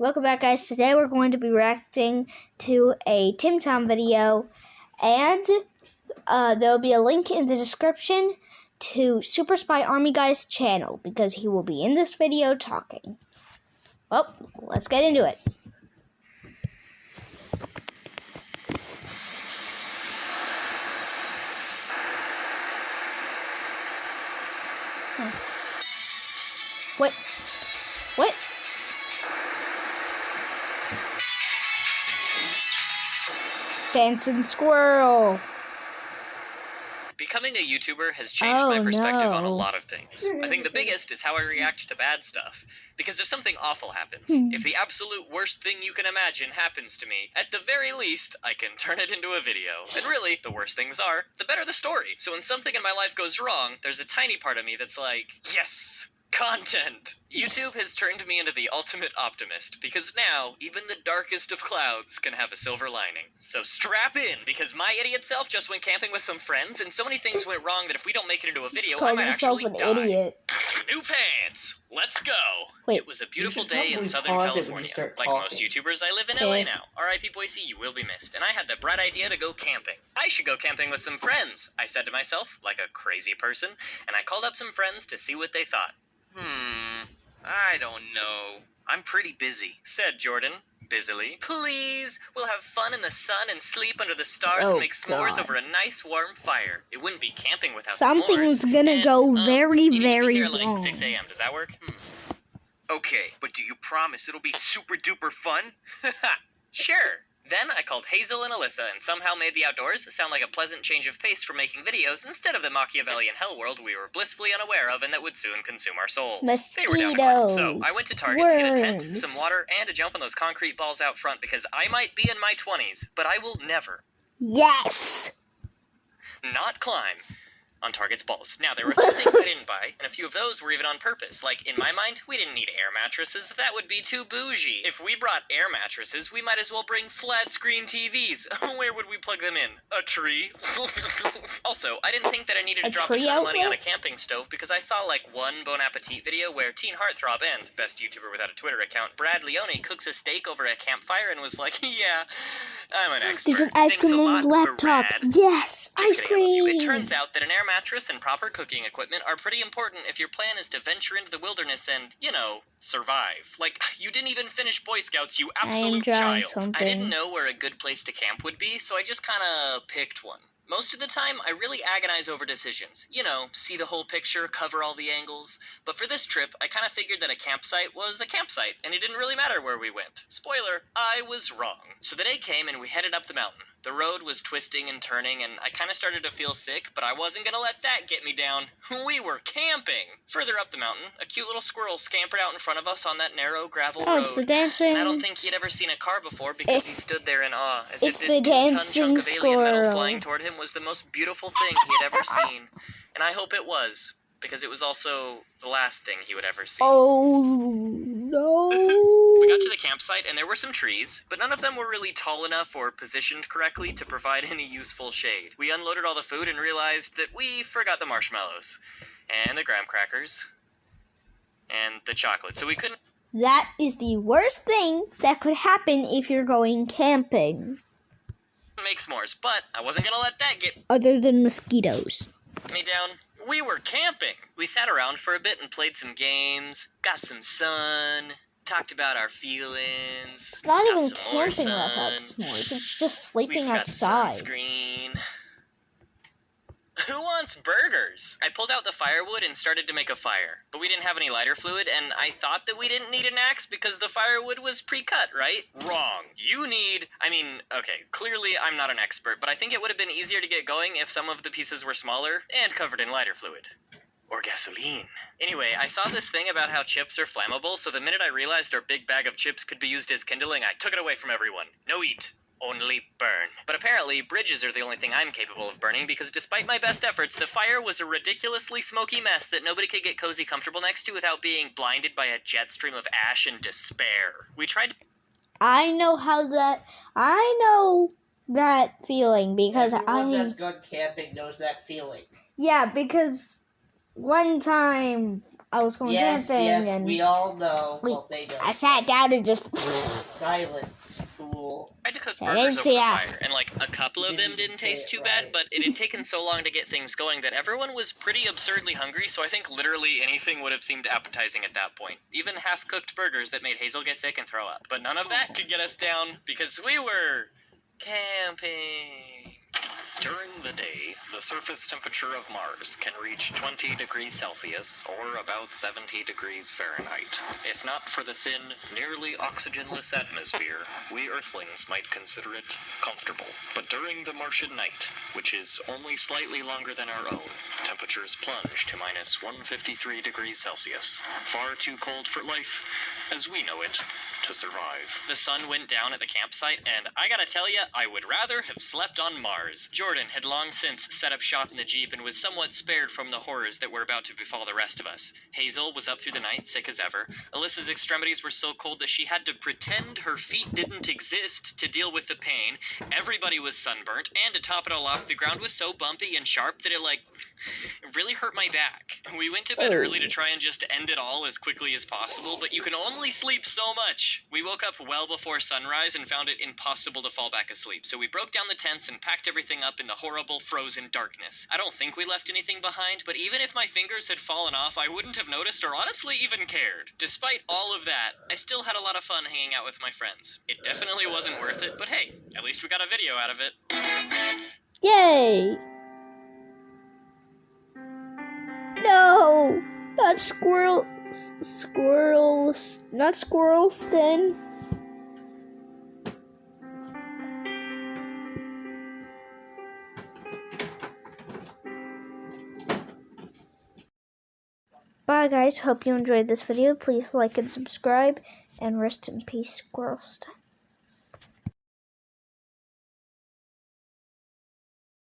Welcome back, guys. Today we're going to be reacting to a timtom video, and there will be a link in the description to Super Spy Army Guy's channel because he will be in this video talking. Well, let's get into it. What? Dancing squirrel. Becoming a YouTuber has changed my perspective on a lot of things. I think the biggest is how I react to bad stuff. Because if something awful happens, if the absolute worst thing you can imagine happens to me, at the very least, I can turn it into a video. And really, the worse things are, the better the story. So when something in my life goes wrong, there's a tiny part of me that's like, yes! Content! YouTube has turned me into the ultimate optimist, because now, even the darkest of clouds can have a silver lining. So strap in, because my idiot self just went camping with some friends, and so many things went wrong that if we don't make it into a video, I might actually die. Idiot. New pants! Let's go! Wait, it was a beautiful day in Southern California. Like most YouTubers, I live in LA now. R.I.P. Boise, you will be missed. And I had the bright idea to go camping. I should go camping with some friends, I said to myself, like a crazy person, and I called up some friends to see what they thought. I don't know. I'm pretty busy, said Jordan, busily. Please, we'll have fun in the sun and sleep under the stars and make s'mores over a nice warm fire. It wouldn't be camping without Something's s'mores. Gonna go very, you very need to be here wrong. Like 6 a.m. Does that work? Okay, but do you promise it'll be super duper fun? Sure. Then I called Hazel and Alyssa and somehow made the outdoors sound like a pleasant change of pace for making videos instead of the Machiavellian hell world we were blissfully unaware of and that would soon consume our souls. Mosquitoes, they were down to so I went to Target to get a tent, worms. some water, and a jump on those concrete balls out front because I might be in my 20s, but I will never not climb on Target's balls. Now, there were a few things I didn't buy, and a few of those were even on purpose. Like, in my mind, we didn't need air mattresses. That would be too bougie. If we brought air mattresses, we might as well bring flat-screen TVs. Where would we plug them in? A tree? Also, I didn't think that I needed to drop a ton of money on a camping stove because I saw, like, one Bon Appetit video where Teen Heartthrob and, best YouTuber without a Twitter account, Brad Leone cooks a steak over a campfire and was like, yeah, I'm an expert. There's an ice cream on his laptop. Yes, ice cream. It turns out that an air mattress and proper cooking equipment are pretty important if your plan is to venture into the wilderness and, you know, survive. Like, you didn't even finish Boy Scouts, you absolute child. I didn't know where a good place to camp would be, so I just kinda picked one. Most of the time, I really agonize over decisions. You know, see the whole picture, cover all the angles. But for this trip, I kind of figured that a campsite was a campsite, and it didn't really matter where we went. Spoiler, I was wrong. So the day came and we headed up the mountain. The road was twisting and turning, and I kind of started to feel sick, but I wasn't going to let that get me down. We were camping! Further up the mountain, a cute little squirrel scampered out in front of us on that narrow gravel road. It's the dancing. And I don't think he'd ever seen a car before because he stood there in awe, as it's if the this dancing chunk of alien metal squirrel. flying toward him was the most beautiful thing he had ever seen. And I hope it was, because it was also the last thing he would ever see. Oh, no. We got to the campsite, and there were some trees, but none of them were really tall enough or positioned correctly to provide any useful shade. We unloaded all the food and realized that we forgot the marshmallows, and the graham crackers, and the chocolate, so we couldn't That is the worst thing that could happen if you're going camping. make s'mores, but I wasn't gonna let that get Other than mosquitoes. me down. We were camping. We sat around for a bit and played some games, got some sun, talked about our feelings. It's not got even some more camping sun. without s'mores. It's just sleeping We've got outside. sunscreen. Who wants burgers? I pulled out the firewood and started to make a fire. But we didn't have any lighter fluid, and I thought that we didn't need an axe because the firewood was pre-cut, right? Wrong. Okay, clearly I'm not an expert, but I think it would have been easier to get going if some of the pieces were smaller and covered in lighter fluid. Or gasoline. Anyway, I saw this thing about how chips are flammable, so the minute I realized our big bag of chips could be used as kindling, I took it away from everyone. No eat. Only burn. But apparently, bridges are the only thing I'm capable of burning because despite my best efforts, the fire was a ridiculously smoky mess that nobody could get cozy comfortable next to without being blinded by a jet stream of ash and despair. We tried to... I know that feeling because Everyone that's gone camping knows that feeling. Yeah, because one time I was going Yes, camping, yes, and we all know. Well, they don't. I sat down and just. Silence, fool. I had to cook So I didn't burgers over see the that. fire, and like a couple of them Didn't didn't say taste it too right. bad, but it had taken so long to get things going that everyone was pretty absurdly hungry, so I think literally anything would have seemed appetizing at that point. Even half-cooked burgers that made Hazel get sick and throw up. But none of that could get us down because we were camping. During the day, the surface temperature of Mars can reach 20 degrees Celsius or about 70 degrees Fahrenheit. If not for the thin, nearly oxygenless atmosphere, we Earthlings might consider it comfortable. But during the Martian night, which is only slightly longer than our own, temperatures plunge to minus 153 degrees Celsius. Far too cold for life, as we know it, to survive. The sun went down at the campsite, and I gotta tell ya, I would rather have slept on Mars. Jordan had long since set up shop in the Jeep and was somewhat spared from the horrors that were about to befall the rest of us. Hazel was up through the night, sick as ever. Alyssa's extremities were so cold that she had to pretend her feet didn't exist to deal with the pain. Everybody was sunburnt, and to top it all off, the ground was so bumpy and sharp that it really hurt my back. We went to bed early to try and just end it all as quickly as possible, but you can only sleep so much. We woke up well before sunrise and found it impossible to fall back asleep, so we broke down the tents and packed everything up in the horrible frozen darkness. I don't think we left anything behind, but even if my fingers had fallen off, I wouldn't have noticed or honestly even cared. Despite all of that, I still had a lot of fun hanging out with my friends. It definitely wasn't worth it, but hey, at least we got a video out of it. Yay! No! Not not squirrelston. Bye guys, hope you enjoyed this video. Please like and subscribe, and rest in peace, squirrelston.